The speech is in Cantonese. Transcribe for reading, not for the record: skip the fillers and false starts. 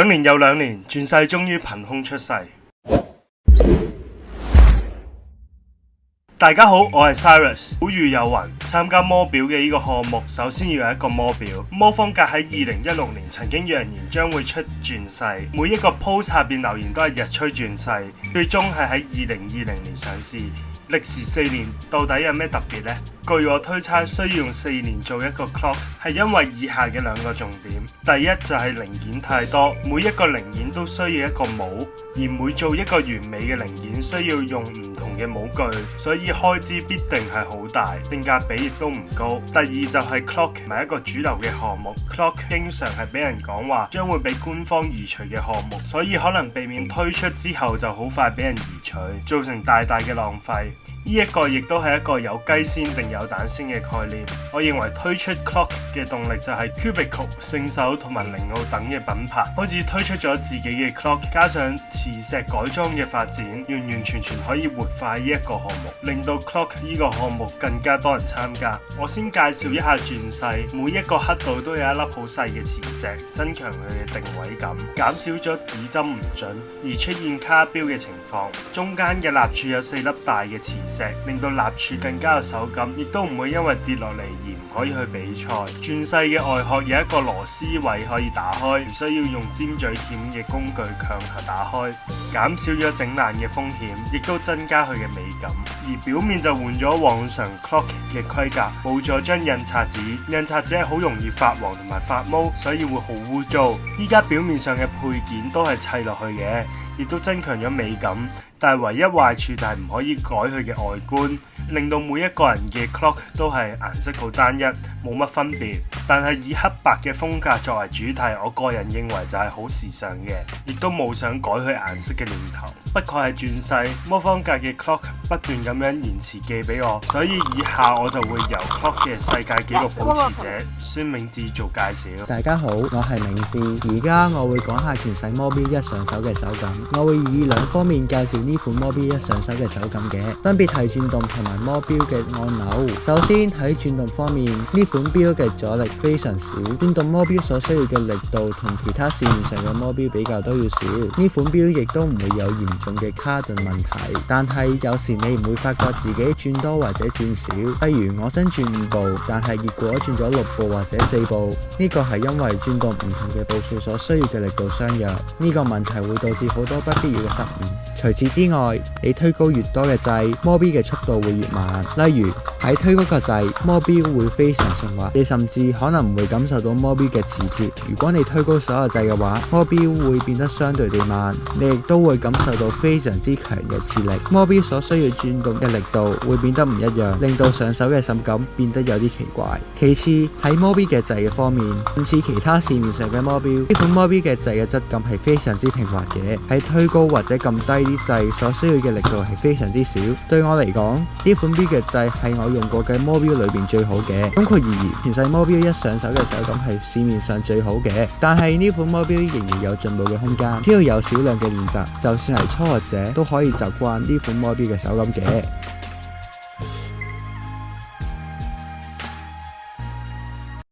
2年又2年，轉世終於憑空出世。大家好，我係 Cyrus。古語有云，參加魔表嘅呢個項目，首先要有一個魔表。魔方格喺2016年曾經揚言將會出轉世，每一個 post 下邊留言都係日趨轉世，最終係喺2020年上市。歷時4年，到底有咩特別呢？據我推測，需要用4年做一個 clock， 係因為以下嘅2個重點。第一就係零件太多，每一個零件都需要一個模，而每做一個完美嘅零件需要用唔同嘅模具，所以開支必定係好大，性價比亦都唔高。第二就係 clock 唔係一個主流嘅項目 ，clock 經常係俾人講話將會俾官方移除嘅項目，所以可能避免推出之後就好快俾人移除，造成大大嘅浪費。呢一個亦都係一個有雞先定有蛋先嘅概念。我認為推出 clock 嘅動力就係 Cubicle、聖手同埋靈奧等嘅品牌開始推出咗自己嘅 clock， 加上磁石改裝嘅發展，完全可以活化呢一個項目，令到 clock 呢個項目更加多人參加。我先介紹一下轉世，每一個刻度都有一粒好細嘅磁石，增強佢嘅定位感，減少咗指針唔準而出現卡標嘅情況。中間嘅立柱有4粒大嘅磁石，令到立柱更加有手感，亦都唔會因為跌落嚟而唔可以去比賽。轉世嘅外殼有一個螺絲位可以打開，唔需要用尖嘴鉗嘅工具強行打開，減少咗整爛嘅風險，亦都增加佢嘅美感。而表面就換咗往常 clock 嘅規格，冇咗張印刷紙，印刷紙係好容易發黃同埋發毛，所以會好污糟。依家表面上嘅配件都係砌落去嘅，亦都增強咗美感，但係唯一壞處就係唔可以改佢嘅外觀，令到每一個人嘅 clock 都係顏色好單一，冇乜分別。但係以黑白嘅風格作為主題，我個人認為就係好時尚嘅，亦都冇想改佢顏色嘅念頭。不過係轉世，魔方格嘅 clock 不斷咁樣延遲寄俾我，所以以下我就會由 clock 嘅世界紀錄保持者孫銘智做介紹。大家好，我係銘智，而家我會講下轉世魔表一上手嘅手感。我會以2方面介紹呢款魔表一上手嘅手感嘅，分別係轉動同埋魔表嘅按鈕。首先喺轉動方面，呢款表嘅阻力非常少，轉動魔表所需要嘅力度同其他市面上嘅魔表比較都要少。呢款表亦都唔會有嚴重嘅卡頓問題，但係有時你唔會發覺自己轉多或者轉少。例如我想轉5步，但係結果轉咗6步或者4步，呢個係因為轉動唔同嘅步數所需要嘅力度相若，呢個問題會導致好多不必要嘅失誤。除此之外，你推高越多嘅掣，魔表嘅速度會越慢。例如喺推高個掣，魔表會非常順滑，你甚至可能唔會感受到魔表嘅磁鐵。如果你推高所有掣嘅話，魔表會變得相對地慢，你亦都會感受到非常之強嘅磁力。魔表所需要轉動嘅力度會變得唔一樣，令到上手嘅手感變得有啲奇怪。其次喺魔表嘅掣嘅方面，唔似其他市面上嘅魔表，呢款魔表嘅掣嘅質感係非常之平滑嘅，喺推高或者撳低啲掣所需要嘅力度係非常之少。對我嚟講，呢款表嘅掣係我用過嘅魔表裏邊最好嘅。總括而言，轉世魔表一上手嘅手感係市面上最好嘅，但係呢款魔表仍然有進步嘅空間，只要有少量嘅練習，就算係初學者都可以習慣呢款魔表嘅手感嘅。